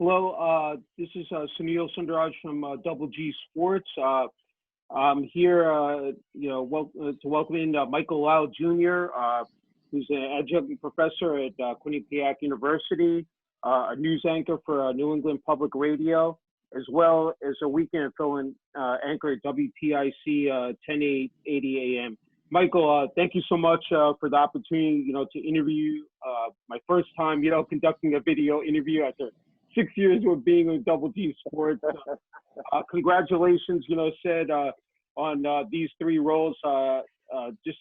Hello, this is Sunil Sunder Raj from Double G Sports. I'm here, to welcome in Michael Lyle Jr., who's an adjunct professor at Quinnipiac University, a news anchor for New England Public Radio, as well as a weekend fill-in anchor at WTIC 1080 AM. Michael, thank you so much for the opportunity, to interview. My first time, conducting a video interview after 6 years of being with Double G Sports. Congratulations, on these three roles. Just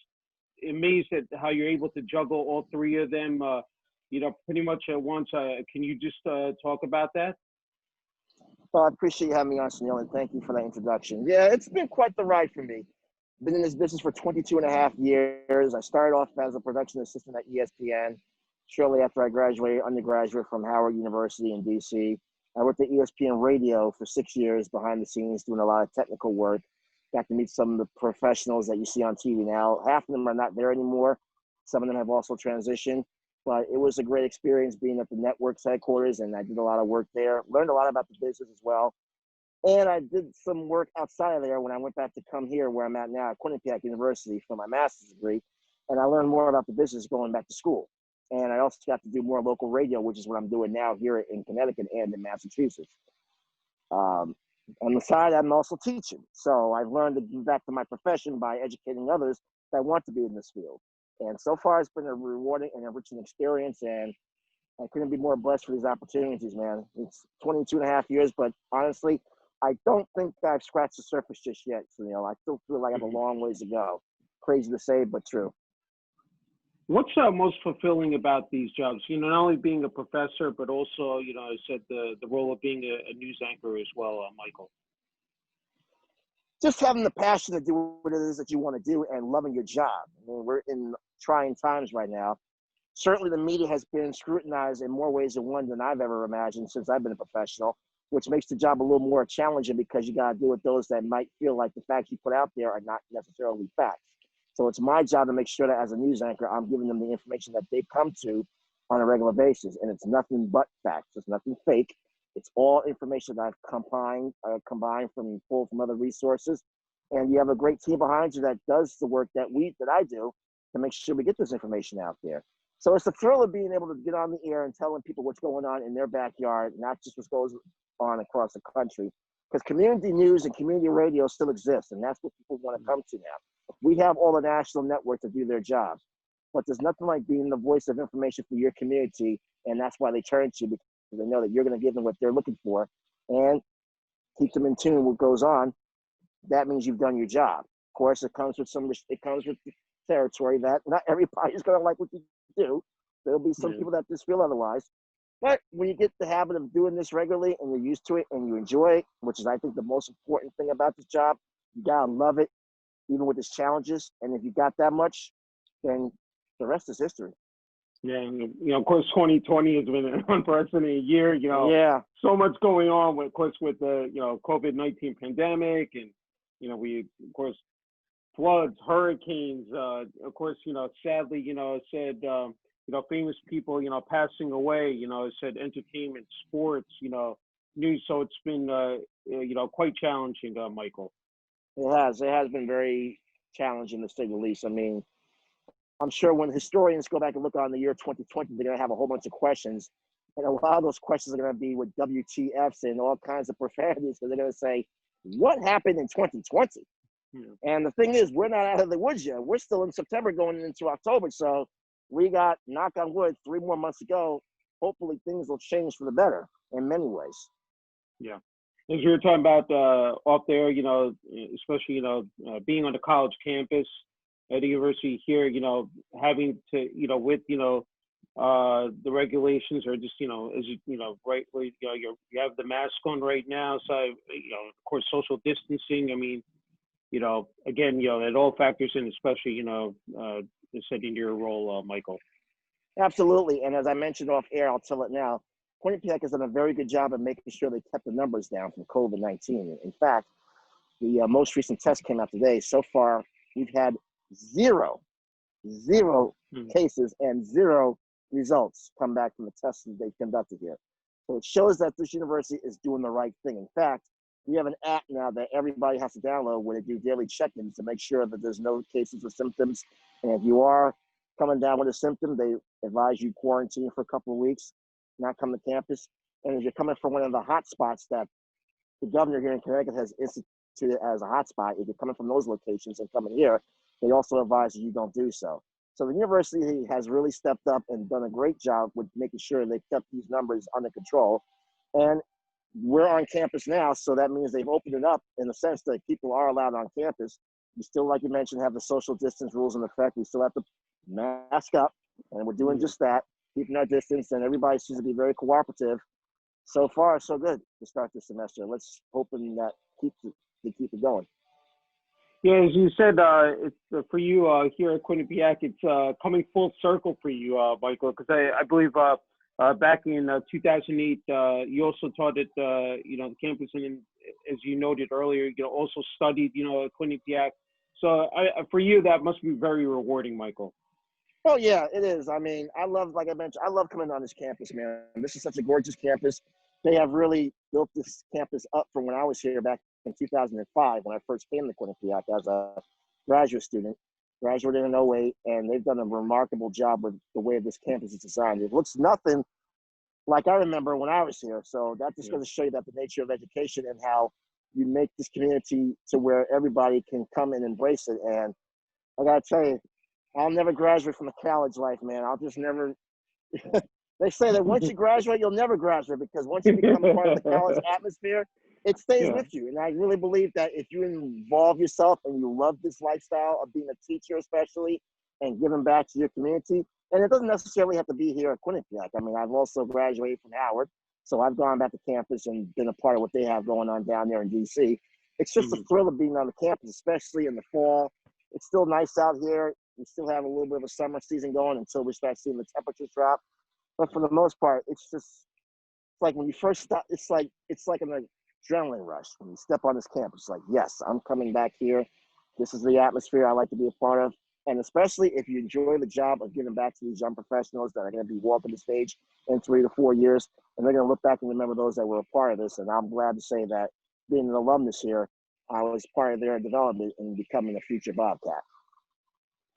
amazed at how you're able to juggle all three of them, pretty much at once. Can you just talk about that? Well, I appreciate you having me on, Sunil, and thank you for that introduction. Yeah, it's been quite the ride for me. Been in this business for 22 and a half years. I started off as a production assistant at ESPN. Shortly after I graduated undergraduate from Howard University in DC, I worked at ESPN Radio for 6 years behind the scenes doing a lot of technical work. Got to meet some of the professionals that you see on TV now. Half of them are not there anymore. Some of them have also transitioned. But it was a great experience being at the network's headquarters, and I did a lot of work there. Learned a lot about the business as well. And I did some work outside of there when I went back to come here where I'm at now at Quinnipiac University for my master's degree. And I learned more about the business going back to school. And I also got to do more local radio, which is what I'm doing now here in Connecticut and in Massachusetts. On the side, I'm also teaching. So I've learned to give back to my profession by educating others that want to be in this field. And so far, it's been a rewarding and enriching experience. And I couldn't be more blessed for these opportunities, man. It's 22 and a half years, but honestly, I don't think I've scratched the surface just yet, Sunil. I still feel like I have a long ways to go. Crazy to say, but true. What's most fulfilling about these jobs? Not only being a professor, but also, I said the role of being a news anchor as well, Michael. Just having the passion to do what it is that you want to do and loving your job. I mean, we're in trying times right now. Certainly the media has been scrutinized in more ways than one than I've ever imagined since I've been a professional, which makes the job a little more challenging because you got to deal with those that might feel like the facts you put out there are not necessarily facts. So it's my job to make sure that as a news anchor, I'm giving them the information that they come to on a regular basis. And it's nothing but facts. It's nothing fake. It's all information that I've combined pulled from other resources. And you have a great team behind you that does the work that I do to make sure we get this information out there. So it's the thrill of being able to get on the air and telling people what's going on in their backyard, not just what goes on across the country. Because community news and community radio still exists, and that's what people want to come to now. We have all the national networks to do their jobs, but there's nothing like being the voice of information for your community, and that's why they turn to you, because they know that you're going to give them what they're looking for and keep them in tune with what goes on. That means you've done your job. Of course, it comes with territory that not everybody's going to like what you do. There'll be some people that just feel otherwise. But when you get the habit of doing this regularly and you're used to it and you enjoy it, which is, I think, the most important thing about this job, you got to love it, even with its challenges. And if you got that much, then the rest is history. Yeah, and, of course, 2020 has been an unprecedented year. Yeah. So much going on, with the, COVID-19 pandemic, and, we, of course, floods, hurricanes, of course, sadly, said, famous people, passing away, it said entertainment, sports, news. So it's been, quite challenging, Michael. It has been very challenging, to say the least. I mean, I'm sure when historians go back and look on the year 2020, they're going to have a whole bunch of questions. And a lot of those questions are going to be with WTFs and all kinds of profanities, because they're going to say, what happened in 2020? And the thing is, we're not out of the woods yet. We're still in September going into October. So we got, knock on wood, 3 more months to go. Hopefully things will change for the better in many ways. Yeah. As you were talking about off there, especially, being on the college campus at the university here, having to, with, the regulations are just, as right where, you have the mask on right now. So, of course, social distancing. I mean, again, it all factors in, especially, said in your role, Michael. Absolutely. And as I mentioned off air, I'll tell it now. Quinnipiac has done a very good job of making sure they kept the numbers down from COVID-19. In fact, the most recent test came out today. So far, we've had zero cases and zero results come back from the tests that they conducted here. So it shows that this university is doing the right thing. In fact, we have an app now that everybody has to download where they do daily check-ins to make sure that there's no cases or symptoms. And if you are coming down with a symptom, they advise you quarantine for a couple of weeks, not come to campus. And if you're coming from one of the hot spots that the governor here in Connecticut has instituted as a hotspot, if you're coming from those locations and coming here, they also advise you don't do so. So the university has really stepped up and done a great job with making sure they've kept these numbers under control. And we're on campus now, so that means they've opened it up in the sense that people are allowed on campus. We still, like you mentioned, have the social distance rules in effect. We still have to mask up, and we're doing just that, keeping our distance, and everybody seems to be very cooperative. So far, so good to start this semester. Let's hope that keep it going. Yeah, as you said, it's for you here at Quinnipiac, it's coming full circle for you, Michael, because I believe back in 2008, you also taught at the campus, and as you noted earlier, also studied at Quinnipiac. So for you, that must be very rewarding, Michael. Oh yeah, it is. I mean, like I mentioned, I love coming on this campus, man. This is such a gorgeous campus. They have really built this campus up from when I was here back in 2005 when I first came to Quinnipiac as a graduate student. Graduated in 08, and they've done a remarkable job with the way this campus is designed. It looks nothing like I remember when I was here. So that just goes to show you that the nature of education and how you make this community to where everybody can come and embrace it. And I gotta tell you, I'll never graduate from a college life, man. I'll just never. They say that once you graduate, you'll never graduate, because once you become a part of the college atmosphere, it stays with you. And I really believe that if you involve yourself and you love this lifestyle of being a teacher, especially, and giving back to your community, and it doesn't necessarily have to be here at Quinnipiac. I mean, I've also graduated from Howard, so I've gone back to campus and been a part of what they have going on down there in DC. It's just a thrill of being on the campus, especially in the fall. It's still nice out here. We still have a little bit of a summer season going until we start seeing the temperatures drop. But for the most part, it's like when you first start, it's like an adrenaline rush when you step on this campus. Like, yes, I'm coming back here. This is the atmosphere I like to be a part of. And especially if you enjoy the job of giving back to these young professionals that are going to be walking the stage in 3 to 4 years, and they're going to look back and remember those that were a part of this. And I'm glad to say that being an alumnus here, I was part of their development and becoming a future Bobcat.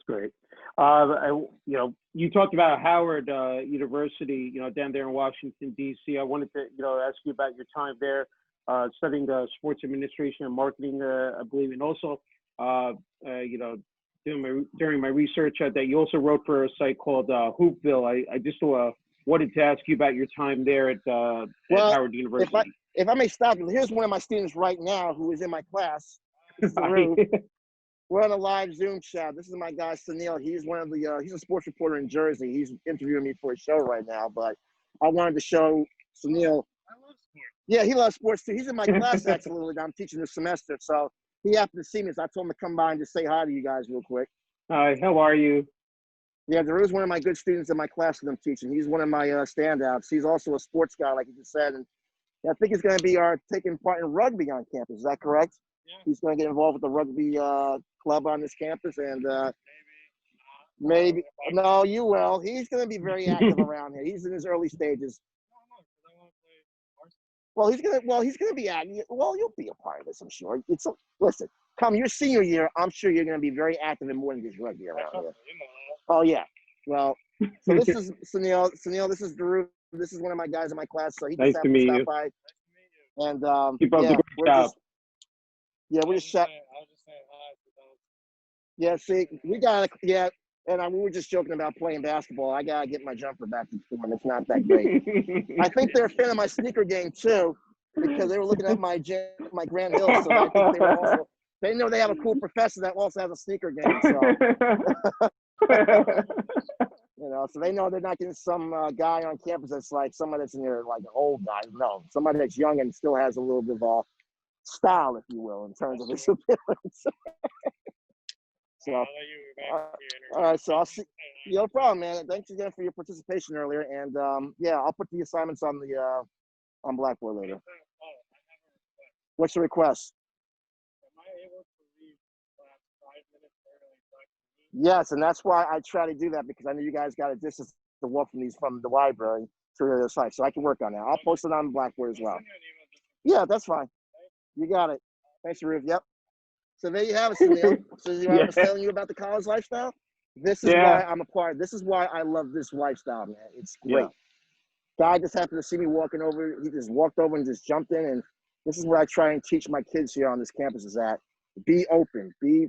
Great. You talked about Howard University, down there in Washington, D.C. I wanted to, ask you about your time there, studying sports administration and marketing, I believe, and also, during my research that you also wrote for a site called Hoopville. I just wanted to ask you about your time there at Howard University. If I may stop you, here's one of my students right now who is in my class. We're on a live Zoom chat. This is my guy, Sunil. He's one of the, he's a sports reporter in Jersey. He's interviewing me for a show right now, but I wanted to show Sunil. I love sports. Yeah, he loves sports too. He's in my class, actually. I'm teaching this semester. So he happened to see me, so I told him to come by and just say hi to you guys real quick. Hi, how are you? Yeah, there is one of my good students in my class that I'm teaching. He's one of my standouts. He's also a sports guy, like you just said. And I think he's going to be taking part in rugby on campus. Is that correct? Yeah. He's going to get involved with the rugby club on this campus, and maybe no, you will. He's going to be very active around here. He's in his early stages. Well, he's gonna be active. Well, you'll be a part of this, I'm sure. Listen, come your senior year, I'm sure you're going to be very active in more than just rugby around here. Oh yeah. Well, so this is Sunil. Sunil, this is Drew. This is one of my guys in my class. So he just happened to stop by. And we're just chatting. Yeah, see, we were just joking about playing basketball. I gotta get my jumper back to form. It's not that great. I think they're a fan of my sneaker game too, because they were looking at my Grand Hill. So I think they know they have a cool professor that also has a sneaker game. So so they know they're not getting some guy on campus that's like somebody that's in there like an old guy. No, somebody that's young and still has a little bit of style, if you will, in terms of his appearance. So, all right, so I'll see. No problem, man. Thanks again for your participation earlier, and I'll put the assignments on the on Blackboard later. What's the request? Am I able to leave 5 minutes early? Yes, and that's why I try to do that, because I know you guys got a distance to walk from the library. to the other side. So I can work on that. I'll post it on Blackboard as well. Yeah, that's fine. You got it. Thanks, Ruth. Yep. So there you have it, Sunil. So I was telling you about the college lifestyle. This is why I'm a part. This is why I love this lifestyle, man. It's great. Guy just happened to see me walking over. He just walked over and just jumped in. And this is what I try and teach my kids here on this campus: is that be open, be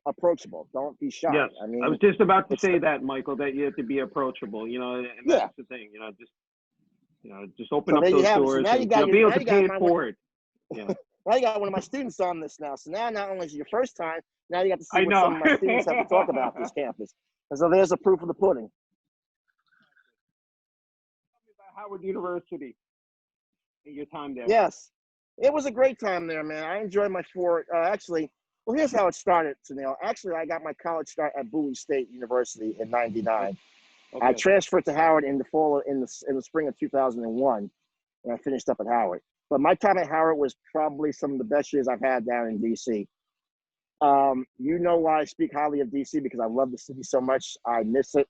approachable. Don't be shy. Yes. I mean, I was just about to say that, Michael, that you have to be approachable. You know, and that's the thing. Just open up those doors, so now and you got be able to you pay got it forward. Now you got one of my students on this now. So now not only is it your first time, now you got to see I what know. some of my students have to talk about this campus. And so there's a proof of the pudding. Tell me about Howard University and your time there. Yes, it was a great time there, man. I enjoyed my well, here's how it started, Sunil. Actually, I got my college start at Bowie State University in '99. Okay. I transferred to Howard in the spring of 2001, and I finished up at Howard. But my time at Howard was probably some of the best years I've had down in DC. You know why I speak highly of DC, because I love the city so much. I miss it.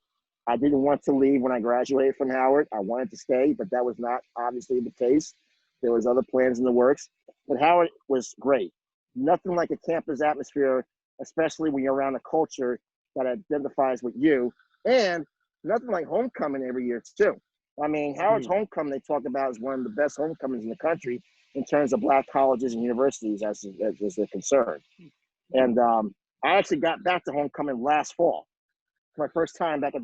I didn't want to leave when I graduated from Howard. I wanted to stay, but that was not obviously the case. There was other plans in the works. But Howard was great. Nothing like a campus atmosphere, especially when you're around a culture that identifies with you. And nothing like homecoming every year, too. I mean, Howard's homecoming, they talk about, is one of the best homecomings in the country in terms of Black colleges and universities as they're concerned. And I actually got back to homecoming last fall. My first time back at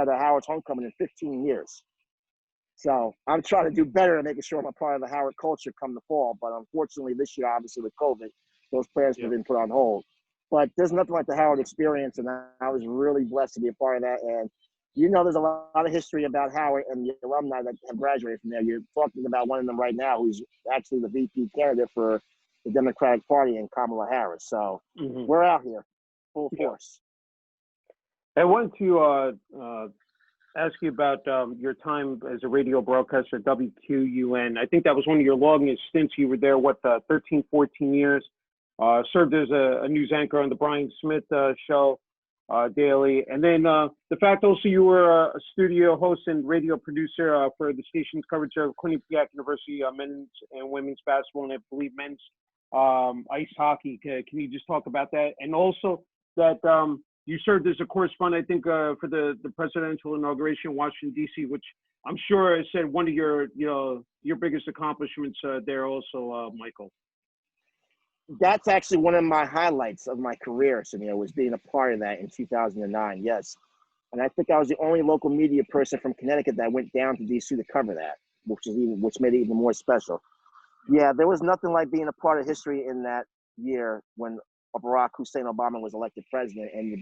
Howard's homecoming in 15 years. So I'm trying to do better and making sure I'm a part of the Howard culture come the fall. But unfortunately, this year, obviously with COVID, those plans have been put on hold. But there's nothing like the Howard experience, and I was really blessed to be a part of that. And you know, there's a lot of history about Howard and the alumni that have graduated from there. You're talking about one of them right now, who's actually the VP candidate for the Democratic Party, and Kamala Harris. So we're out here, full force. I want to ask you about your time as a radio broadcaster at WQUN. I think that was one of your longest stints. You were there, 13, 14 years. Served as a news anchor on the Brian Smith show daily. And then the fact also you were a studio host and radio producer for the station's coverage of Quinnipiac University men's and women's basketball, and I believe men's ice hockey. Can you just talk about that? And also that you served as a correspondent, I think, for the presidential inauguration in Washington, D.C., which I'm sure said one of your biggest accomplishments there also, Michael. That's actually one of my highlights of my career, Sunil, was being a part of that in 2009, yes. And I think I was the only local media person from Connecticut that went down to D.C. to cover that, which made it even more special. Yeah, there was nothing like being a part of history in that year when Barack Hussein Obama was elected president, and to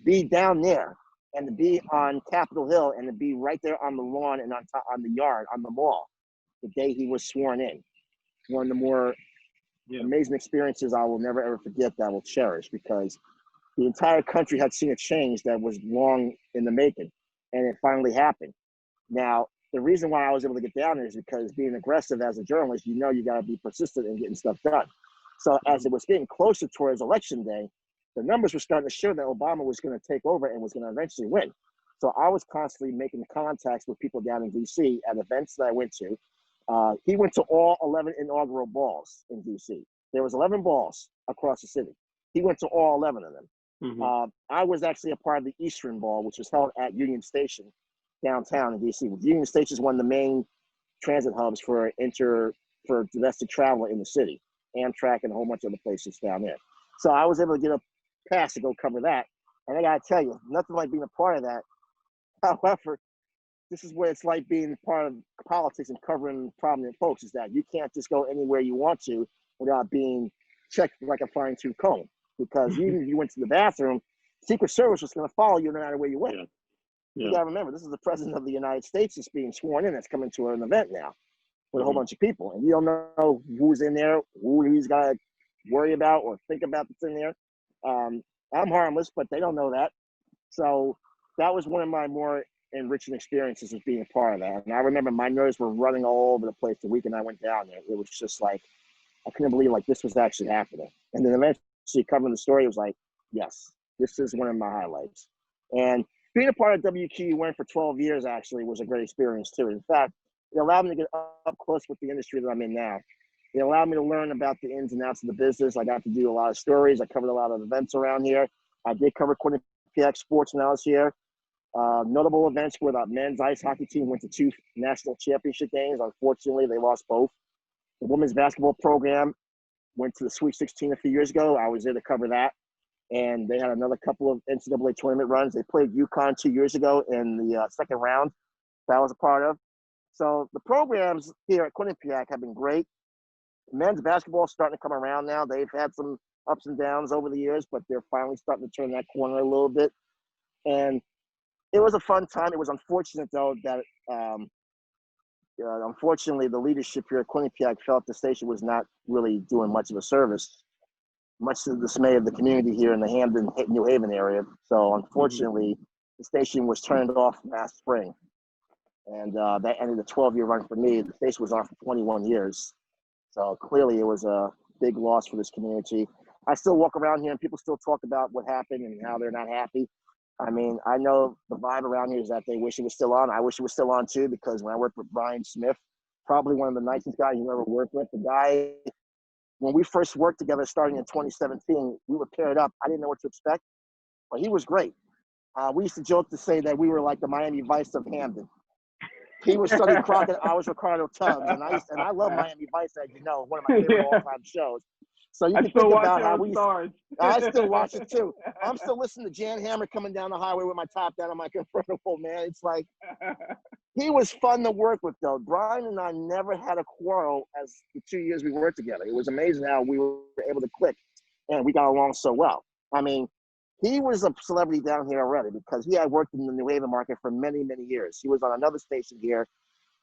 be down there and to be on Capitol Hill and to be right there on the lawn and on the yard, on the mall, the day he was sworn in. One of the more amazing experiences I will never, ever forget, that I will cherish, because the entire country had seen a change that was long in the making, and it finally happened. Now, the reason why I was able to get down there is because being aggressive as a journalist, you got to be persistent in getting stuff done. So as it was getting closer towards election day, the numbers were starting to show that Obama was going to take over and was going to eventually win. So I was constantly making contacts with people down in D.C. at events that I went to. He went to all 11 inaugural balls in D.C. There was 11 balls across the city. He went to all 11 of them. I was actually a part of the Eastern Ball, which was held at Union Station downtown in D.C. Union Station is one of the main transit hubs for domestic travel in the city. Amtrak and a whole bunch of other places down there. So I was able to get a pass to go cover that. And I got to tell you, nothing like being a part of that. However, this is what it's like being part of politics and covering prominent folks, is that you can't just go anywhere you want to without being checked like a fine-tooth comb. Because even if you went to the bathroom, Secret Service was going to follow you no matter where you went. You got to remember, this is the president of the United States that's being sworn in, that's coming to an event now with a whole bunch of people. And you don't know who's in there, who he's got to worry about or think about that's in there. I'm harmless, but they don't know that. So that was one of my more enriching experiences of being a part of that. And I remember my nerves were running all over the place the weekend I went down there. It was just like, I couldn't believe like this was actually happening. And then eventually covering the story, it was like, yes, this is one of my highlights. And being a part of WQUN for 12 years actually was a great experience too. In fact, it allowed me to get up close with the industry that I'm in now. It allowed me to learn about the ins and outs of the business. I got to do a lot of stories. I covered a lot of events around here. I did cover Quinnipiac sports when I was here. Notable events where the men's ice hockey team went to 2 national championship games. Unfortunately, they lost both. The women's basketball program went to the Sweet 16 a few years ago. I was there to cover that. And they had another couple of NCAA tournament runs. They played UConn 2 years ago in the second round that I was a part of. So the programs here at Quinnipiac have been great. Men's basketball is starting to come around now. They've had some ups and downs over the years, but they're finally starting to turn that corner a little bit. And it was a fun time. It was unfortunate, though, that unfortunately the leadership here at Quinnipiac felt the station was not really doing much of a service, much to the dismay of the community here in the Hamden, New Haven area. So unfortunately, the station was turned off last spring. And that ended a 12-year run for me. The station was on for 21 years. So clearly it was a big loss for this community. I still walk around here and people still talk about what happened and how they're not happy. I mean, I know the vibe around here is that they wish it was still on. I wish it was still on too, because when I worked with Brian Smith, probably one of the nicest guys you ever worked with, the guy, when we first worked together starting in 2017, we were paired up. I didn't know what to expect, but he was great. We used to joke to say that we were like the Miami Vice of Hamden. He was Sonny Crockett, I was Ricardo Tubbs, and I love Miami Vice, as you know, one of my favorite all-time shows. So you can think about how we. I still watch it too. I'm still listening to Jan Hammer coming down the highway with my top down on my convertible, man. It's like he was fun to work with, though. Brian and I never had a quarrel as the 2 years we worked together. It was amazing how we were able to click, and we got along so well. I mean, he was a celebrity down here already because he had worked in the New Haven market for many, many years. He was on another station here.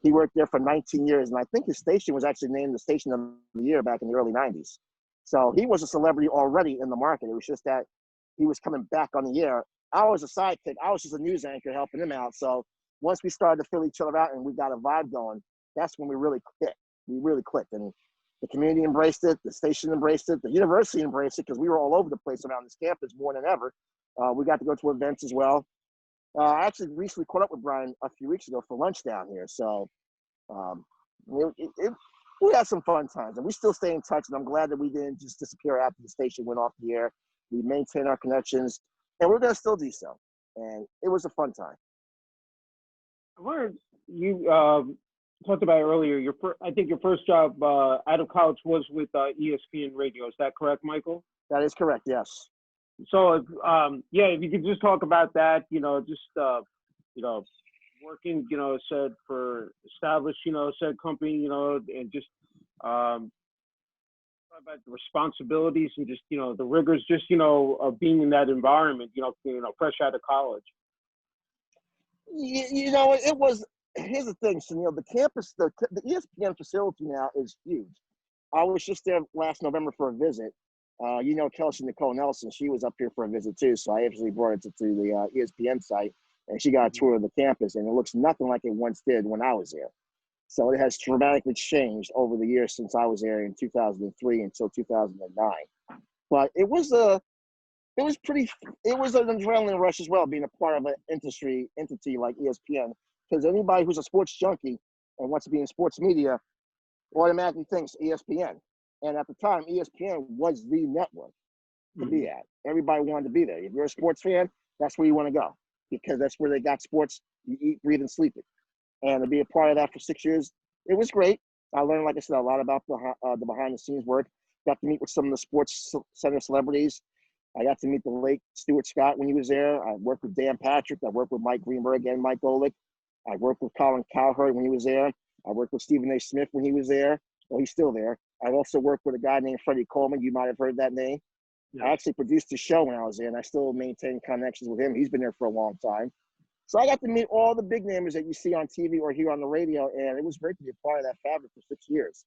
He worked there for 19 years, and I think his station was actually named the Station of the Year back in the early 90s. So he was a celebrity already in the market. It was just that he was coming back on the air. I was a sidekick. I was just a news anchor helping him out. So once we started to fill each other out and we got a vibe going, that's when we really clicked. We really clicked. And the community embraced it. The station embraced it. The university embraced it because we were all over the place around this campus more than ever. We got to go to events as well. I actually recently caught up with Brian a few weeks ago for lunch down here. So we had some fun times, and we still stay in touch, and I'm glad that we didn't just disappear after the station went off the air. We maintain our connections, and we're going to still do so. And it was a fun time. Where you talked about earlier, I think your first job out of college was with ESPN Radio. Is that correct, Michael? That is correct, yes. So, if you could just talk about that, working, said for established, said company, and just about the responsibilities and just, the rigors, just, of being in that environment, fresh out of college. It was, here's the thing, Sunil, the campus, the ESPN facility now is huge. I was just there last November for a visit. Kelsey Nicole Nelson, she was up here for a visit too. So I actually brought her to the ESPN site, and she got a tour of the campus, and it looks nothing like it once did when I was there. So it has dramatically changed over the years since I was there in 2003 until 2009. But it was an adrenaline rush as well, being a part of an entity like ESPN, because anybody who's a sports junkie and wants to be in sports media automatically thinks ESPN. And at the time, ESPN was the network to be at. Everybody wanted to be there. If you're a sports fan, that's where you want to go, because that's where they got sports. You eat, breathe, and sleep it. And to be a part of that for 6 years, it was great. I learned, like I said, a lot about the behind-the-scenes work. Got to meet with some of the Sports Center celebrities. I got to meet the late Stuart Scott when he was there. I worked with Dan Patrick. I worked with Mike Greenberg and Mike Golick. I worked with Colin Cowherd when he was there. I worked with Stephen A. Smith when he was there. Well, he's still there. I also worked with a guy named Freddie Coleman. You might have heard that name. Yeah. I actually produced a show when I was there, and I still maintain connections with him. He's been there for a long time. So I got to meet all the big names that you see on TV or hear on the radio, and it was great to be a part of that fabric for 6 years.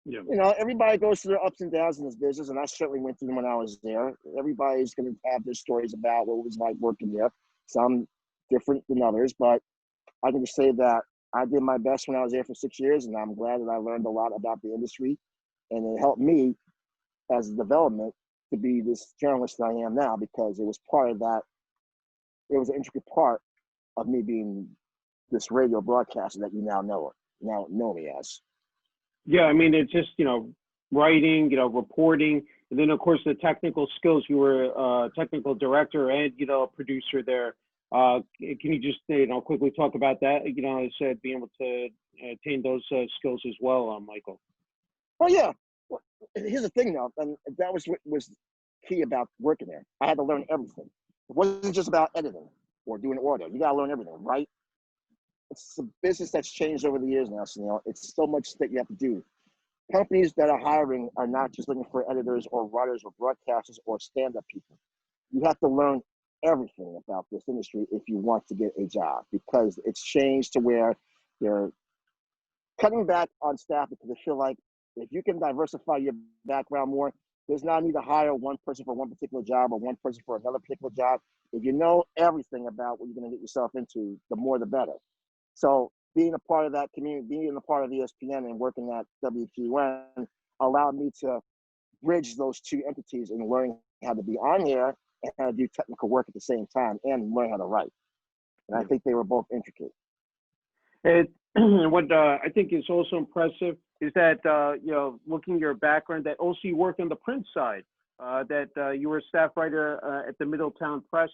Yeah. Everybody goes through their ups and downs in this business, and I certainly went through them when I was there. Everybody's going to have their stories about what it was like working there. Some different than others, but I can just say that I did my best when I was there for 6 years, and I'm glad that I learned a lot about the industry, and it helped me as a development to be this journalist that I am now, because it was part of that it was an intricate part of me being this radio broadcaster that you now know me as. Yeah, I mean, it's just, writing, reporting, and then of course the technical skills. You were a technical director and, producer there. Can you just, quickly talk about that? I said being able to attain those skills as well, Michael. Oh yeah. Well, here's the thing though, and that was what was key about working there. I had to learn everything. It wasn't just about editing or doing audio. You gotta learn everything, right? It's a business that's changed over the years now, Sunil. It's so much that you have to do. Companies that are hiring are not just looking for editors or writers or broadcasters or stand-up people. You have to learn everything about this industry if you want to get a job, because it's changed to where they're cutting back on staff because they feel like if you can diversify your background more, there's not a need to hire one person for one particular job or one person for another particular job. If you know everything about what you're going to get yourself into, the more the better. So being a part of that community, being a part of ESPN and working at WQN allowed me to bridge those two entities and learning how to be on here and how to do technical work at the same time and learn how to write. And I think they were both intricate. And what I think is also impressive is that, looking at your background, that also you work on the print side, that you were a staff writer at the Middletown Press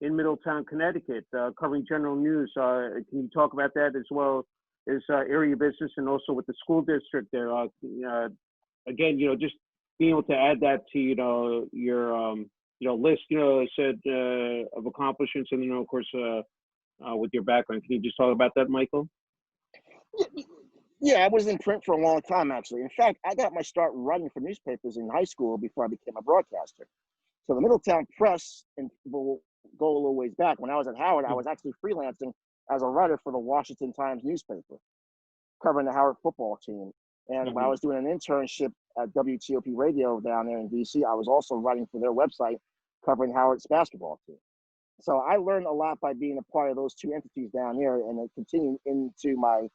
in Middletown, Connecticut, covering general news. Can you talk about that as well as area business and also with the school district there? Again, just being able to add that to, your, list, said of accomplishments, and, of course, with your background. Can you just talk about that, Michael? Yeah, I was in print for a long time, actually. In fact, I got my start writing for newspapers in high school before I became a broadcaster. So the Middletown Press, and we'll go a little ways back, when I was at Howard, I was actually freelancing as a writer for the Washington Times newspaper, covering the Howard football team. And when I was doing an internship at WTOP Radio down there in DC, I was also writing for their website, covering Howard's basketball team. So I learned a lot by being a part of those two entities down here, and then continuing into my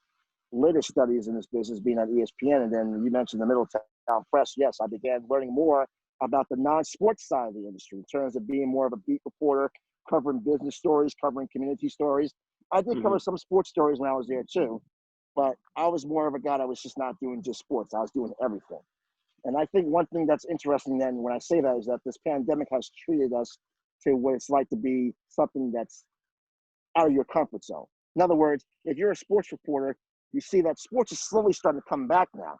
later studies in this business, being at ESPN. And then you mentioned the Middletown Press. Yes, I began learning more about the non-sports side of the industry in terms of being more of a beat reporter, covering business stories, covering community stories. I did cover some sports stories when I was there too, but I was more of a guy that was just not doing just sports. I was doing everything. And I think one thing that's interesting then when I say that is that this pandemic has treated us to what it's like to be something that's out of your comfort zone. In other words, if you're a sports reporter, you see that sports is slowly starting to come back now.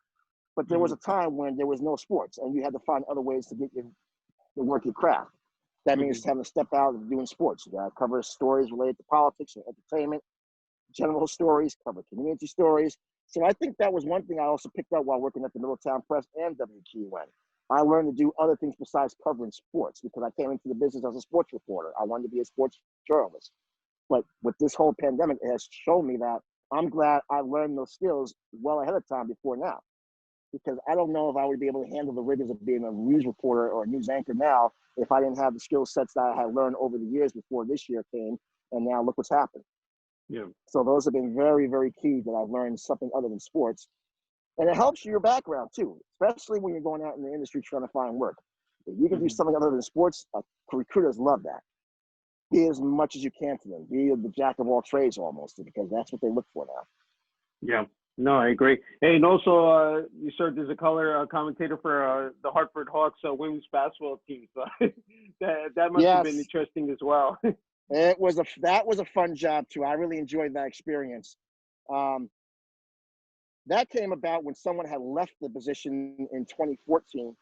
But there was a time when there was no sports and you had to find other ways to get to work your craft. That means having to step out and doing sports. You gotta cover stories related to politics or entertainment, general stories, cover community stories. So I think that was one thing I also picked up while working at the Middletown Press and WQN. I learned to do other things besides covering sports because I came into the business as a sports reporter. I wanted to be a sports journalist. But with this whole pandemic, it has shown me that I'm glad I learned those skills well ahead of time before now, because I don't know if I would be able to handle the rigors of being a news reporter or a news anchor now if I didn't have the skill sets that I had learned over the years before this year came. And now look what's happened. Yeah. So those have been very, very key that I've learned something other than sports. And it helps your background too, especially when you're going out in the industry trying to find work. If you can do something other than sports, recruiters love that. Be as much as you can to them. Be the jack of all trades almost, because that's what they look for now. Yeah, no, I agree. Hey, and also you served as a color commentator for the Hartford Hawks women's basketball team. So that must have been interesting as well. That was a fun job too. I really enjoyed that experience. That came about when someone had left the position in 2014.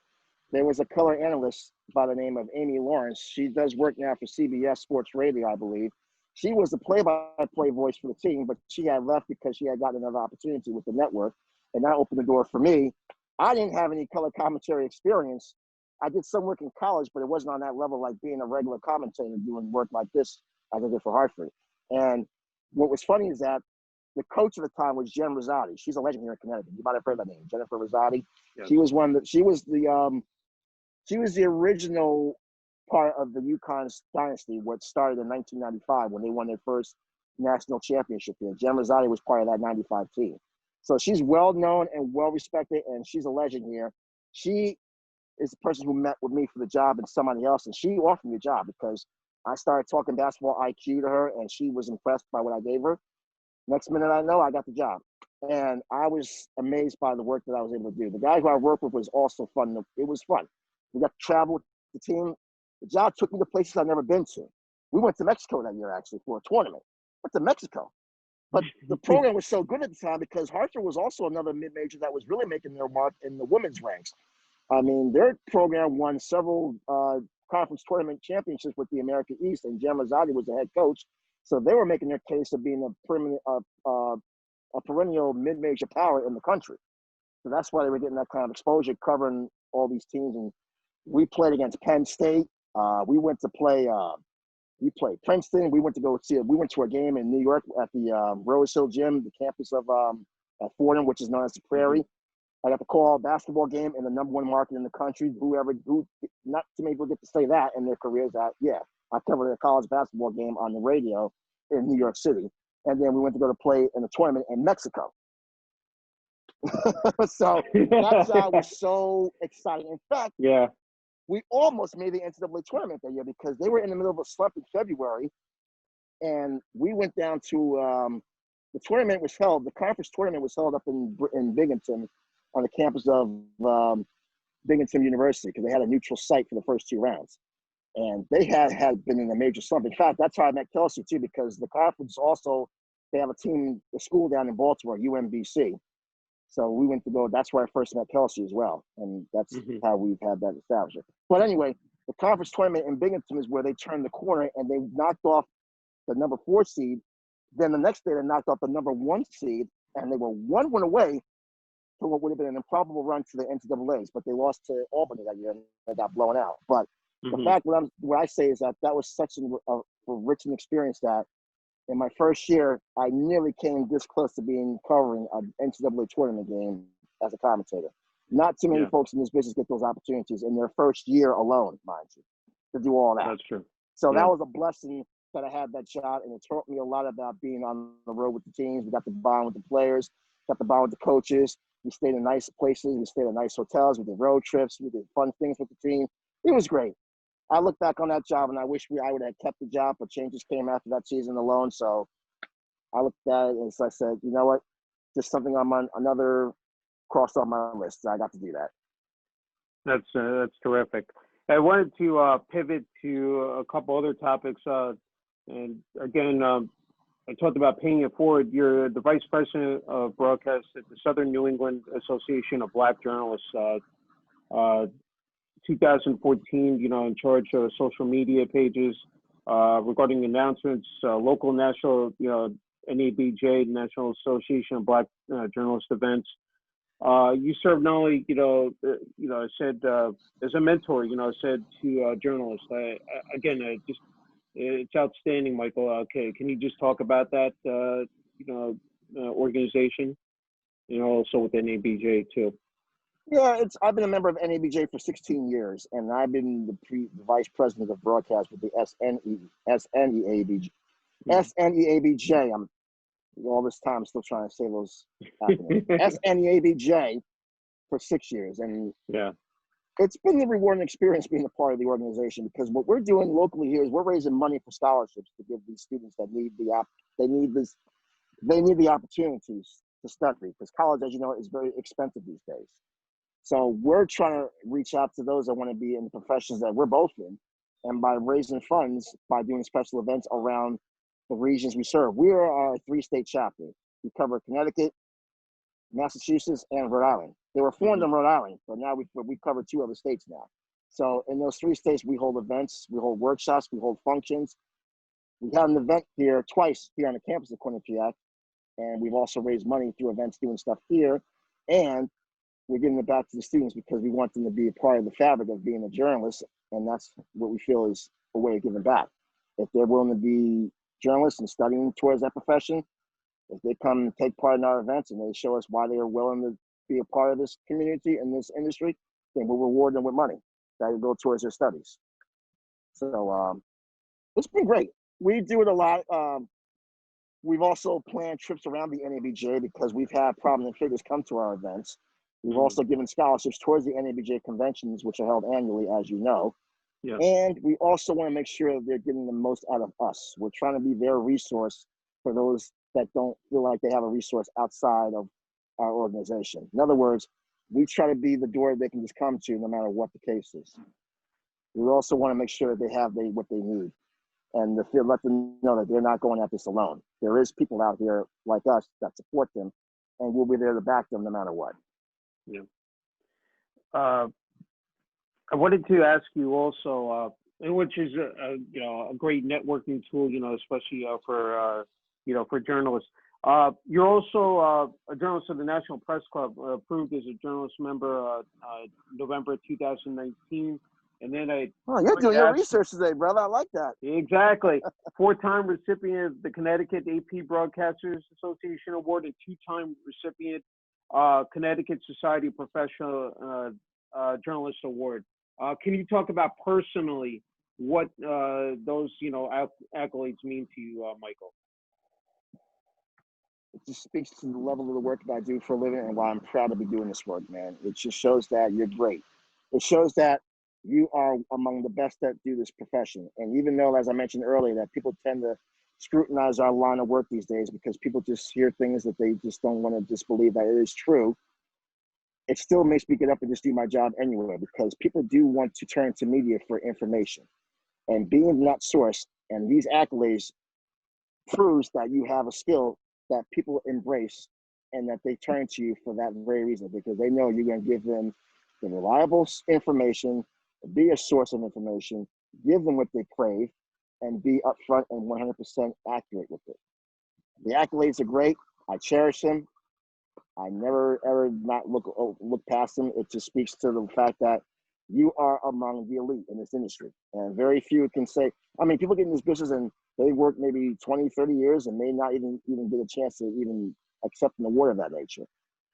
There was a color analyst by the name of Amy Lawrence. She does work now for CBS Sports Radio, I believe. She was the play-by-play voice for the team, but she had left because she had gotten another opportunity with the network, and that opened the door for me. I didn't have any color commentary experience. I did some work in college, but it wasn't on that level like being a regular commentator doing work like this as I did for Hartford. And what was funny is that the coach at the time was Jen Rosati. She's a legend here in Connecticut. You might have heard that name, Jennifer Rosati. Yes. She was the original part of the UConn's dynasty, what started in 1995 when they won their first national championship there. Jen Rosati was part of that 95 team. So she's well known and well respected, and she's a legend here. She is the person who met with me for the job and somebody else, and she offered me a job because I started talking basketball IQ to her, and she was impressed by what I gave her. Next minute I know, I got the job. And I was amazed by the work that I was able to do. The guy who I worked with was also fun. It was fun. We got to travel with the team. The job took me to places I've never been to. We went to Mexico that year, actually, for a tournament. Went to Mexico. But the program was so good at the time because Hartford was also another mid-major that was really making their mark in the women's ranks. I mean, their program won several conference tournament championships with the America East, and Jem Rosati was the head coach. So they were making their case of being a perennial mid-major power in the country. So that's why they were getting that kind of exposure, covering all these teams. And we played against Penn State. We went to play. We played Princeton. We went to a game in New York at the Rose Hill Gym, the campus of at Fordham, which is known as the Prairie. I got to call a basketball game in the #1 market in the country. Not too many people get to say that in their careers. I covered a college basketball game on the radio in New York City. And then we went to go to play in a tournament in Mexico. So that job was so exciting. In fact, we almost made the NCAA tournament that year because they were in the middle of a slump in February. And we went down to the tournament was held, the conference tournament was held up in Binghamton on the campus of Binghamton University because they had a neutral site for the first 2 rounds. And they had been in a major slump. In fact, that's how I met Kelsey too, because the conference also, they have a school down in Baltimore, UMBC. So we went to go, that's where I first met Kelsey as well. And that's how we've had that established. But anyway, the conference tournament in Binghamton is where they turned the corner and they knocked off the #4 seed. Then the next day they knocked off the #1 seed, and they were 1 win away for what would have been an improbable run to the NCAAs, but they lost to Albany that year and they got blown out. But the fact, what I say is that was such a rich experience that in my first year, I nearly came this close to covering an NCAA tournament game as a commentator. Not too many folks in this business get those opportunities in their first year alone, mind you, to do all that. That's true. So that was a blessing that I had that shot, and it taught me a lot about being on the road with the teams. We got to bond with the players, got to bond with the coaches. We stayed in nice places. We stayed in nice hotels. We did road trips. We did fun things with the team. It was great. I look back on that job, and I wish I would have kept the job, but changes came after that season alone. So I looked at it, and so I said, you know what, just something on another cross on my list. So I got to do that. That's terrific. I wanted to pivot to a couple other topics. And again, I talked about paying it forward. You're the vice president of broadcast at the Southern New England Association of Black Journalists. 2014, in charge of social media pages regarding announcements, local, national, NABJ, National Association of Black Journalist events. You serve not only, I said as a mentor, said to journalists. It's outstanding, Michael. Okay, can you just talk about that, organization, also with NABJ too? Yeah, I've been a member of NABJ for 16 years, and I've been the vice president of broadcast with the SNEABJ. I'm all this time still trying to say those acronyms. SNEABJ for 6 years, and it's been a rewarding experience being a part of the organization because what we're doing locally here is we're raising money for scholarships to give these students that need the opportunities to study because college, as you know, is very expensive these days. So we're trying to reach out to those that want to be in the professions that we're both in. And by raising funds, by doing special events around the regions we serve. We are a 3-state chapter. We cover Connecticut, Massachusetts, and Rhode Island. They were formed in Rhode Island, but now we cover 2 other states now. So in those 3 states, we hold events, we hold workshops, we hold functions. We had an event here twice here on the campus of Quinnipiac, and we've also raised money through events doing stuff here. And we're giving it back to the students because we want them to be a part of the fabric of being a journalist, and that's what we feel is a way of giving back. If they're willing to be journalists and studying towards that profession, if they come and take part in our events and they show us why they are willing to be a part of this community and this industry, then we'll reward them with money that will go towards their studies. So it's been great. We do it a lot. We've also planned trips around the NABJ because we've had prominent figures come to our events. We've also given scholarships towards the NABJ conventions, which are held annually, as you know. Yeah. And we also want to make sure that they're getting the most out of us. We're trying to be their resource for those that don't feel like they have a resource outside of our organization. In other words, we try to be the door they can just come to no matter what the case is. We also want to make sure that they have what they need and let them know that they're not going at this alone. There is people out here like us that support them, and we'll be there to back them no matter what. Yeah. I wanted to ask you also, which is a great networking tool, especially for journalists. You're also a journalist of the National Press Club, approved as a journalist member November 2019. And then you're doing your research today, brother. I like that. Exactly. 4-time recipient of the Connecticut AP Broadcasters Association Award and 2-time recipient Connecticut Society of Professional Journalists Award. Can you talk about personally what those accolades mean to you, Michael? It just speaks to the level of the work that I do for a living and why I'm proud to be doing this work, man. It just shows that you're great. It shows that you are among the best that do this profession. And even though, as I mentioned earlier, that people tend to scrutinize our line of work these days because people just hear things that they just don't want to disbelieve that it is true, it still makes me get up and just do my job anyway, because people do want to turn to media for information. And being that source and these accolades proves that you have a skill that people embrace and that they turn to you for that very reason, because they know you're going to give them the reliable information, be a source of information, give them what they crave, and be upfront and 100% accurate with it. The accolades are great. I cherish them. I never ever not look past them. It just speaks to the fact that you are among the elite in this industry. And very few can say, I mean, people get in this business and they work maybe 20, 30 years and may not even get a chance to even accept an award of that nature.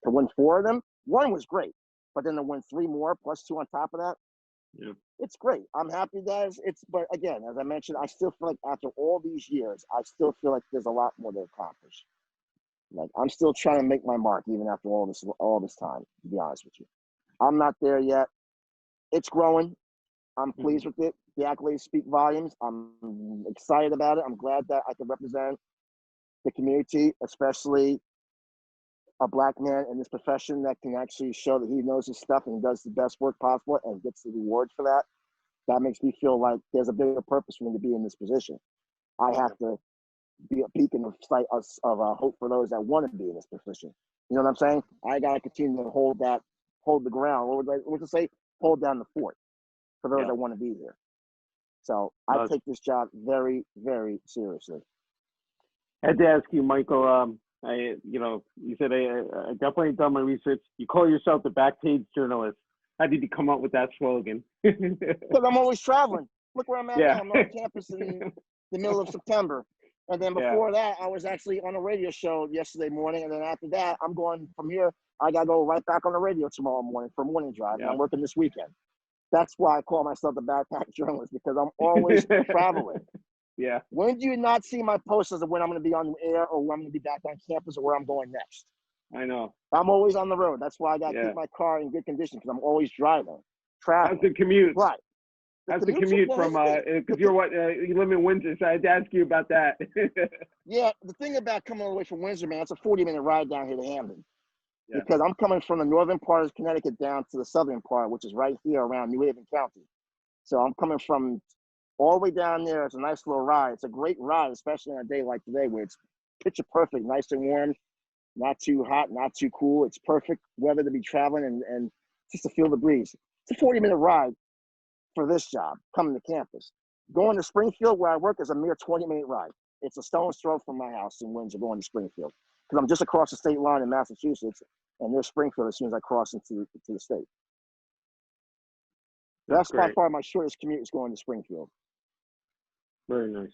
To win 4 of them, 1 was great. But then to win 3 more plus 2 on top of that, yeah, it's great. I'm happy that but again, as I mentioned, I still feel like after all these years, I still feel like there's a lot more to accomplish. Like I'm still trying to make my mark even after all this time, to be honest with you. I'm not there yet. It's growing. I'm pleased with it. The accolades speak volumes. I'm excited about it. I'm glad that I can represent the community, especially a Black man in this profession that can actually show that he knows his stuff and does the best work possible and gets the reward for that. That makes me feel like there's a bigger purpose for me to be in this position. I have to be a beacon of hope for those that want to be in this position. You know what I'm saying? I got to continue to hold the ground. What to say? Hold down the fort for those that want to be here. So I take this job very, very seriously. I had to ask you, Michael. You said I definitely done my research. You call yourself the backpage journalist. How did you come up with that slogan? Because I'm always traveling. Look where I'm at now. I'm on campus in the middle of September. And then before that, I was actually on a radio show yesterday morning. And then after that, I'm going from here. I got to go right back on the radio tomorrow morning for morning drive. And I'm working this weekend. That's why I call myself the backpack journalist, because I'm always traveling. Yeah. When do you not see my posters of when I'm going to be on the air or when I'm going to be back on campus or where I'm going next? I know. I'm always on the road. That's why I got to keep my car in good condition, because I'm always traveling. How's the commute? Right. How's the commute from, because you live in Windsor, so I had to ask you about that. Yeah, the thing about coming away from Windsor, man, it's a 40-minute ride down here to Hamden. Yeah. Because I'm coming from the northern part of Connecticut down to the southern part, which is right here around New Haven County. So I'm coming from all the way down there. It's a nice little ride. It's a great ride, especially on a day like today where it's picture perfect, nice and warm, not too hot, not too cool. It's perfect weather to be traveling and just to feel the breeze. It's a 40-minute ride for this job, coming to campus. Going to Springfield, where I work, is a mere 20-minute ride. It's a stone's throw from my house in Windsor going to Springfield, because I'm just across the state line in Massachusetts, and there's Springfield as soon as I cross into the state. That's by far my shortest commute is going to Springfield. Very nice.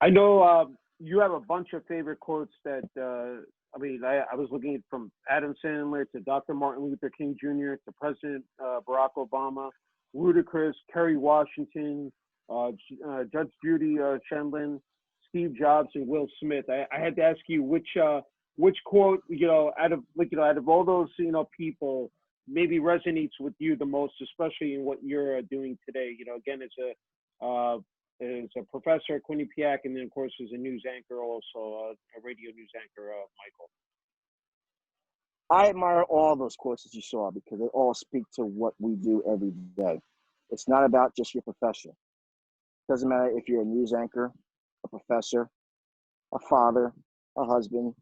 I know you have a bunch of favorite quotes that, I was looking at from Adam Sandler to Dr. Martin Luther King Jr. to President Barack Obama, Ludacris, Kerry Washington, Judge Judy Shendlin, Steve Jobs, and Will Smith. I had to ask you which quote, out of all those, people, maybe resonates with you the most, especially in what you're doing today? Again, as a professor at Quinnipiac, and then of course as a news anchor, also a radio news anchor, Michael. I admire all those courses you saw because they all speak to what we do every day. It's not about just your profession. It doesn't matter if you're a news anchor, a professor, a father, a husband,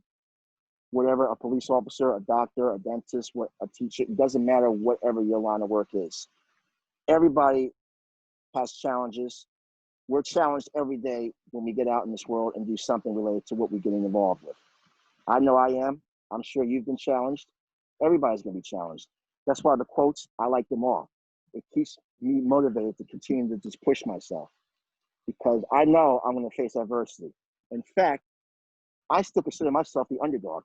whatever, a police officer, a doctor, a dentist, a teacher. It doesn't matter whatever your line of work is. Everybody has challenges. We're challenged every day when we get out in this world and do something related to what we're getting involved with. I know I am. I'm sure you've been challenged. Everybody's going to be challenged. That's why the quotes, I like them all. It keeps me motivated to continue to just push myself because I know I'm going to face adversity. In fact, I still consider myself the underdog.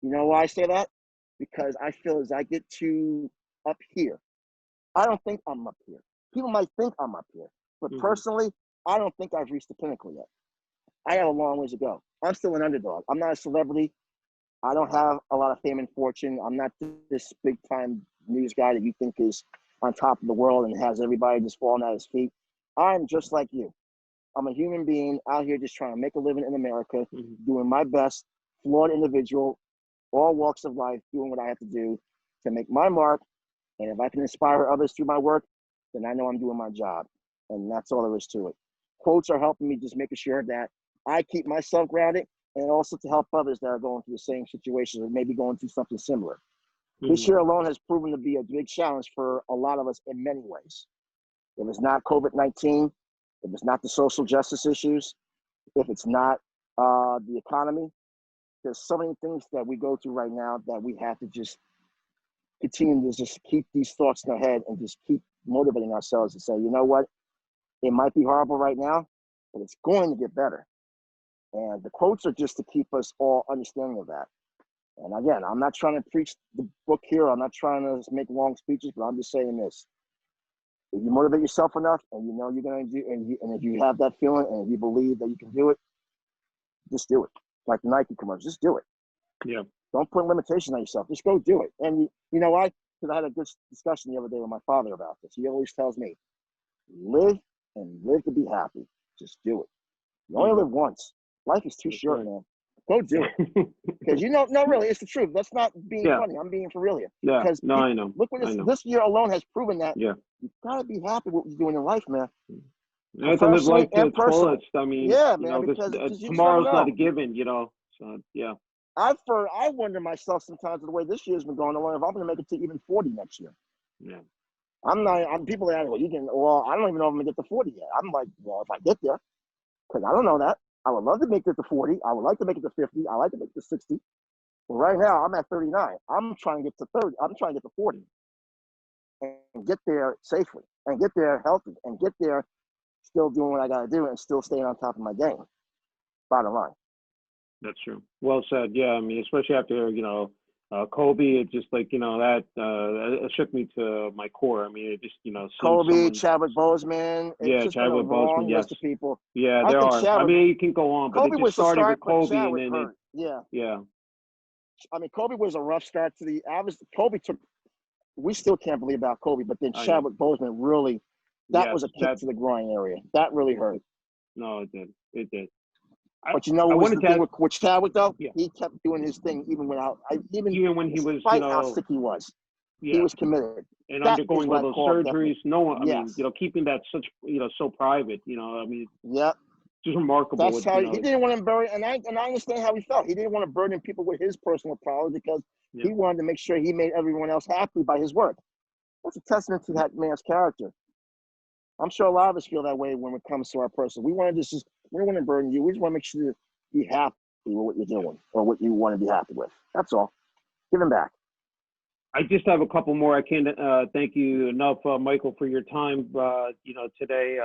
You know why I say that? Because I feel as I get to up here, I don't think I'm up here. People might think I'm up here, but personally, I don't think I've reached the pinnacle yet. I have a long ways to go. I'm still an underdog. I'm not a celebrity. I don't have a lot of fame and fortune. I'm not this big time news guy that you think is on top of the world and has everybody just falling at his feet. I'm just like you. I'm a human being out here just trying to make a living in America, doing my best, flawed individual, all walks of life, doing what I have to do to make my mark. And if I can inspire others through my work, then I know I'm doing my job. And that's all there is to it. Quotes are helping me just making sure that I keep myself grounded and also to help others that are going through the same situations or maybe going through something similar. This year alone has proven to be a big challenge for a lot of us in many ways. If it's not COVID-19, if it's not the social justice issues, if it's not the economy, there's so many things that we go through right now that we have to just continue to just keep these thoughts in our head and just keep motivating ourselves to say, you know what, it might be horrible right now, but it's going to get better. And the quotes are just to keep us all understanding of that. And again, I'm not trying to preach the book here. I'm not trying to make long speeches, but I'm just saying this. If you motivate yourself enough and you know you're going to do, and if you have that feeling and if you believe that you can do it, just do it. Like the Nike commercial, just do it. Yeah. Don't put limitations on yourself. Just go do it. And you know why? Because I had a good discussion the other day with my father about this. He always tells me, live and live to be happy. Just do it. You only live once. Life is too short, man. Go do it. Because no, really, it's the truth. That's not being funny. I'm being for real here. Yeah. Because I know. Look what this year alone has proven that you've got to be happy with what you're doing in life, man. You have to live life to its fullest. I mean, yeah, man, because tomorrow's not a given, So, yeah. I wonder myself sometimes the way this year's been going along, if I'm going to make it to even 40 next year. Yeah. People that, I don't even know if I'm going to get to 40 yet. I'm like, well, if I get there, because I don't know that. I would love to make it to 40. I would like to make it to 50. I like to make it to 60. But right now, I'm at 39. I'm trying to get to 30. I'm trying to get to 40 and get there safely and get there healthy and get there still doing what I got to do and still staying on top of my game. Bottom line. That's true. Well said. Yeah. I mean, especially after, Kobe, it just like, that it shook me to my core. I mean, it just, Kobe, Chadwick Boseman. It's just Chadwick Boseman, yes. List of people. Yeah, there are. I mean, you can go on, but Kobe it just started with Kobe and then hurt. Yeah. Yeah. I mean, Kobe was a rough start to the average. We still can't believe about Kobe, but then Chadwick Boseman really, that was a kick to the groin area. That really hurt. No, it did. It did. But what was the thing with Chadwick though? Yeah. He kept doing his thing even when he was, how sick he was. Yeah. He was committed. And undergoing all those surgeries. No one. I mean, keeping that such so private. I mean. Yeah. Just remarkable. That's how he didn't want to bury, and I understand how he felt. He didn't want to burden people with his personal problems because he wanted to make sure he made everyone else happy by his work. That's a testament to that man's character. I'm sure a lot of us feel that way when it comes to our person. We don't want to burden you. We just want to make sure you be happy with what you're doing or what you want to be happy with. That's all. Give him back. I just have a couple more. I can't thank you enough, Michael, for your time. Today,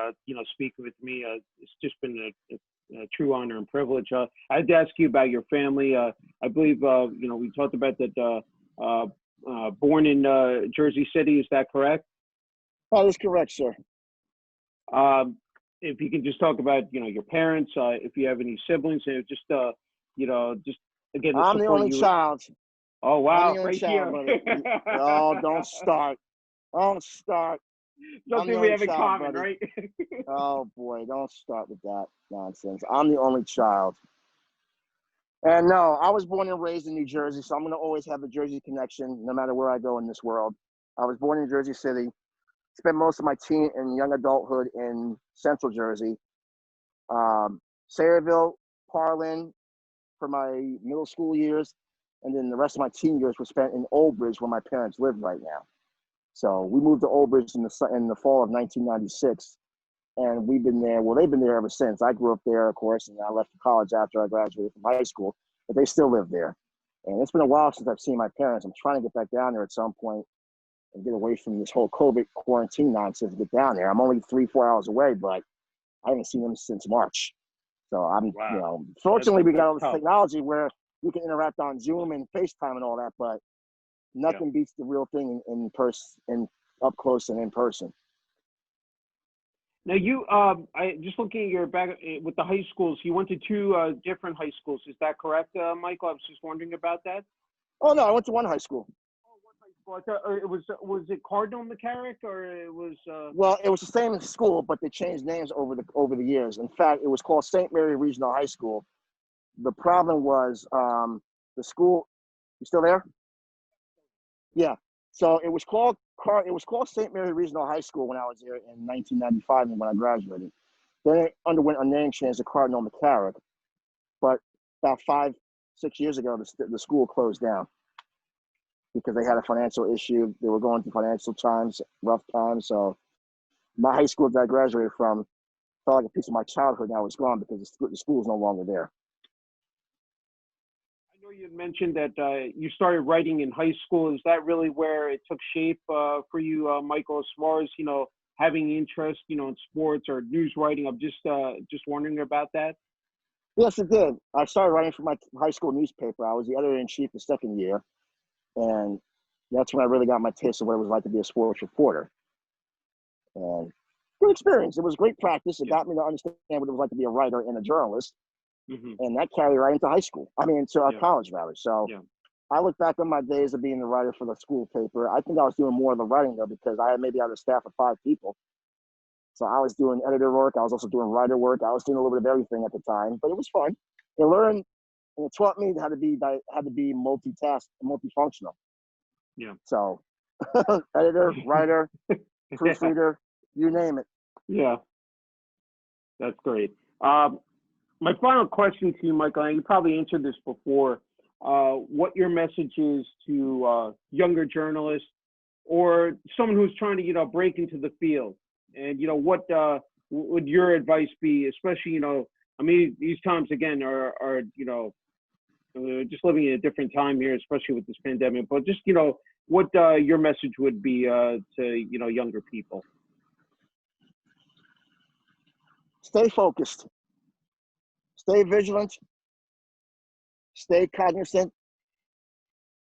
speaking with me. It's just been a true honor and privilege. I had to ask you about your family. I believe we talked about that. Born in Jersey City, is that correct? That is correct, sir. If you can just talk about your parents, if you have any siblings, and just again. I'm the only child. Oh I'm wow, the only right child, here. brother. Oh, don't start. Don't start. I'm the Something we only have in child, common, buddy. right? Oh boy, don't start with that nonsense. I'm the only child. And no, I was born and raised in New Jersey, so I'm going to always have a Jersey connection no matter where I go in this world. I was born in Jersey City, spent most of my teen and young adulthood in Central Jersey. Sayreville, Parlin for my middle school years, and then the rest of my teen years were spent in Old Bridge, where my parents live right now. So we moved to Old Bridge in the fall of 1996, and we've been there. Well, they've been there ever since. I grew up there, of course, and I left for college after I graduated from high school, but they still live there. And it's been a while since I've seen my parents. I'm trying to get back down there at some point and get away from this whole COVID quarantine nonsense to get down there. I'm only 3-4 hours away, but I haven't seen them since March. So Wow, fortunately we got that's all this tough. technology where we can interact on Zoom and FaceTime and all that, but Yeah. nothing beats the real thing in person, and up close and in person. Now you, I just looking at your back with the high schools. You went to two different high schools. Is that correct, Michael? I was just wondering about that. Oh no, I went to one high school. Well, I thought, or it was it Cardinal McCarrick or it was Well, it was the same school, but they changed names over the years. In fact, it was called St. Mary Regional High School. The problem was the school. You still there? Yeah. So it was called St. Mary Regional High School when I was there in 1995 and when I graduated. Then it underwent a name change to Cardinal McCarrick. But about 5-6 years ago, the school closed down because they had a financial issue. They were going through financial times, rough times. So my high school that I graduated from felt like a piece of my childhood now is gone because the school is no longer there. I know you had mentioned that you started writing in high school. Is that really where it took shape for you, Michael, as far as having interest, in sports or news writing? I'm just wondering about that. Yes, it did. I started writing for my high school newspaper. I was the editor in chief the second year, and that's when I really got my taste of what it was like to be a sports reporter. And good experience. It was great practice. It Yeah. got me to understand what it was like to be a writer and a journalist, Hmm. and that carried right into high school. I mean, into Yeah. college rather. So Yeah. I look back on my days of being the writer for the school paper. I think I was doing more of the writing though because maybe I had a staff of 5 people. So I was doing editor work. I was also doing writer work. I was doing a little bit of everything at the time, but it was fun. I learned and it taught me how to be multifunctional. Yeah. So editor, writer, proofreader, you name it. Yeah. That's great. My final question to you, Michael, and you probably answered this before, what your message is to younger journalists or someone who's trying to, break into the field. And, what would your advice be, especially, I mean, these times again are just living in a different time here, especially with this pandemic, but just, what your message would be to, younger people. Stay focused, stay vigilant, stay cognizant,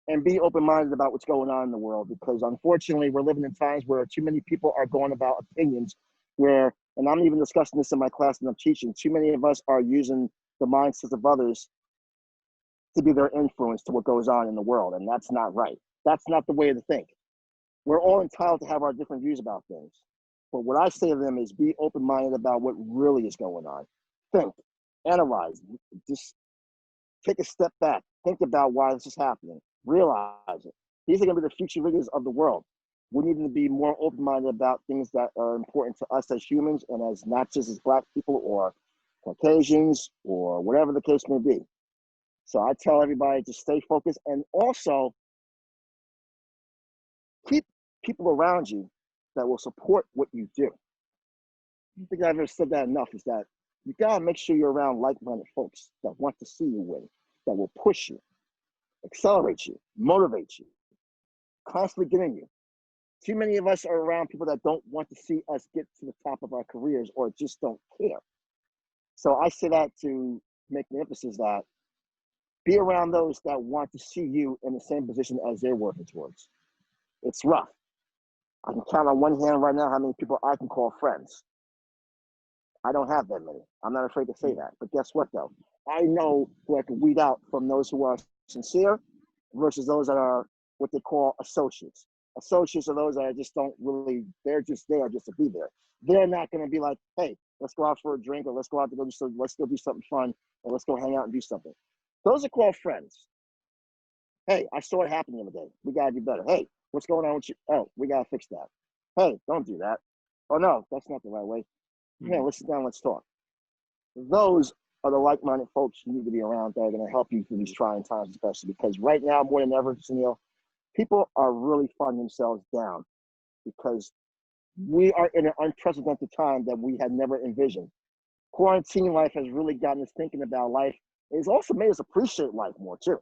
and be open-minded about what's going on in the world, because unfortunately we're living in times where too many people are going about opinions where, and I'm even discussing this in my class and I'm teaching, too many of us are using the mindsets of others to be their influence to what goes on in the world, and that's not right. That's not the way to think. We're all entitled to have our different views about things, but what I say to them is be open-minded about what really is going on. Think, analyze, just take a step back, think about why this is happening, realize it. These are going to be the future leaders of the world. We need to be more open-minded about things that are important to us as humans and as not just as Black people or Caucasians or whatever the case may be. So I tell everybody to stay focused and also keep people around you that will support what you do. I think I've ever said that enough, is that you gotta make sure you're around like-minded folks that want to see you win, that will push you, accelerate you, motivate you, constantly getting you. Too many of us are around people that don't want to see us get to the top of our careers or just don't care. So I say that to make the emphasis that be around those that want to see you in the same position as they're working towards. It's rough. I can count on one hand right now how many people I can call friends. I don't have that many. I'm not afraid to say that. But guess what, though? I know who I can weed out from those who are sincere versus those that are what they call associates. Associates are those that just don't really, they're just there just to be there. They're not going to be like, hey, let's go out for a drink, or let's go out to go do something, let's go do something fun, or let's go hang out and do something. Those are called friends. Hey, I saw it happen the other day. We got to do better. Hey, what's going on with you? Oh, we got to fix that. Hey, don't do that. Oh, no, that's not the right way. Yeah, let's sit down, let's talk. Those are the like-minded folks you need to be around that are going to help you through these trying times, especially because right now, more than ever, Sunil, people are really finding themselves down because we are in an unprecedented time that we had never envisioned. Quarantine life has really gotten us thinking about life. It's also made us appreciate life more too,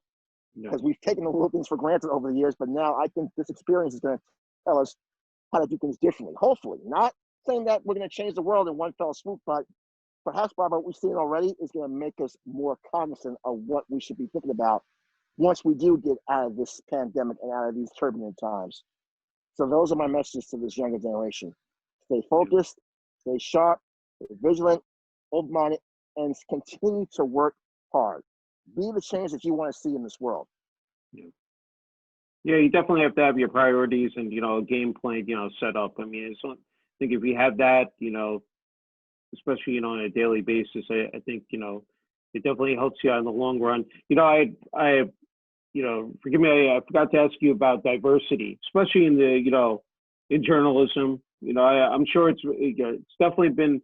because we've taken the little things for granted over the years. But now I think this experience is going to tell us how to do things differently. Hopefully, not saying that we're going to change the world in one fell swoop, but perhaps by what we've seen already is going to make us more cognizant of what we should be thinking about once we do get out of this pandemic and out of these turbulent times. So those are my messages to this younger generation. Stay focused, stay sharp, stay vigilant, open-minded, and continue to work hard. Be the change that you want to see in this world. Yeah, you definitely have to have your priorities and, a game plan, set up. I mean, I think if you have that, especially, on a daily basis, I think, it definitely helps you out in the long run. Forgive me, I forgot to ask you about diversity, especially in the, in journalism. I'm sure it's definitely been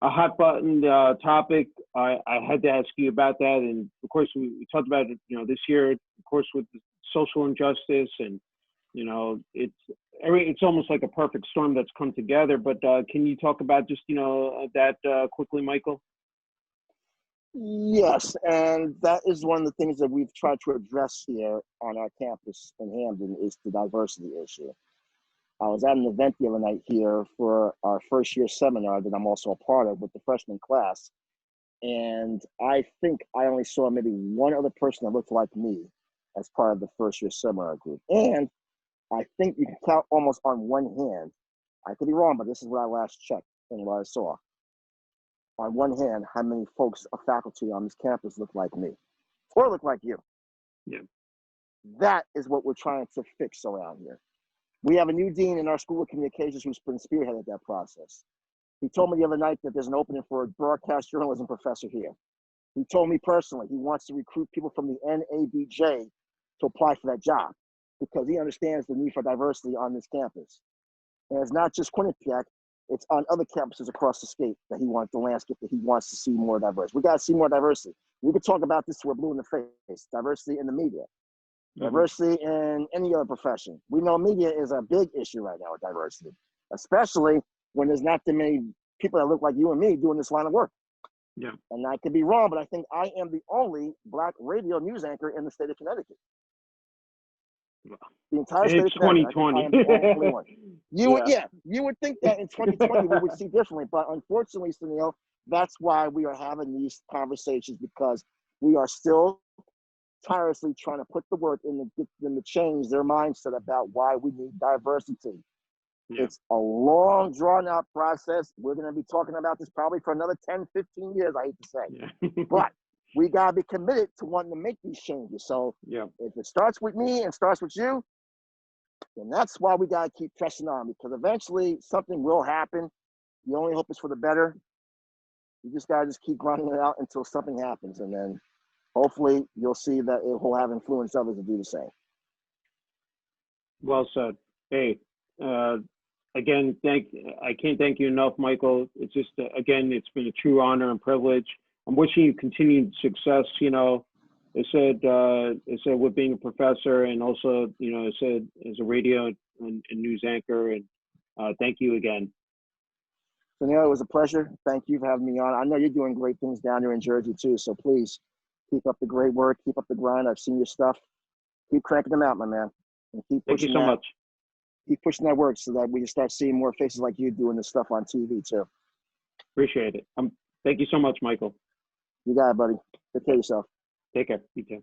a hot button topic. I had to ask you about that. And of course, we talked about it, this year, of course, with the social injustice and, it's almost like a perfect storm that's come together. But can you talk about just, that quickly, Michael? Yes, and that is one of the things that we've tried to address here on our campus in Hamden is the diversity issue. I was at an event the other night here for our first year seminar that I'm also a part of with the freshman class. And I think I only saw maybe one other person that looked like me as part of the first year seminar group. And I think you can count almost on one hand. I could be wrong, but this is what I last checked and what I saw. On one hand, how many folks of faculty on this campus look like me or look like you. Yeah. That is what we're trying to fix around here. We have a new dean in our School of Communications who's been spearheaded that process. He told me the other night that there's an opening for a broadcast journalism professor here. He told me personally he wants to recruit people from the NABJ to apply for that job because he understands the need for diversity on this campus. And it's not just Quinnipiac, it's on other campuses across the state that he wants the landscape that he wants to see more diverse. We got to see more diversity. We could talk about this till we're blue in the face. Diversity in the media, diversity in any other profession. We know media is a big issue right now with diversity, especially when there's not that many people that look like you and me doing this line of work. Yeah. And I could be wrong, but I think I am the only Black radio news anchor in the state of Connecticut. The entire state of Connecticut. 2020. I am the only one. You would think that in 2020 we would see differently, but unfortunately, Sunil, that's why we are having these conversations because we are still tirelessly trying to put the work in to get them to change their mindset about why we need diversity. Yeah. It's a long, drawn-out process. We're going to be talking about this probably for another 10, 15 years, I hate to say. Yeah. But we got to be committed to wanting to make these changes. So if it starts with me and starts with you, then that's why we got to keep pressing on because eventually something will happen. The only hope is for the better. You just got to just keep grinding it out until something happens. And then hopefully you'll see that it will have influenced others to do the same. Well said. Hey, again, I can't thank you enough, Michael. It's just, again, it's been a true honor and privilege. I'm wishing you continued success, I said with being a professor and also, I said as a radio and news anchor, and thank you again. Sunil, it was a pleasure. Thank you for having me on. I know you're doing great things down here in Jersey too, so please keep up the great work, keep up the grind. I've seen your stuff. Keep cranking them out, my man. And keep pushing Thank you so much. Keep pushing that work so that we can start seeing more faces like you doing this stuff on TV too. Appreciate it. Thank you so much, Michael. You got it, buddy. Take care of yourself. Take care. You too.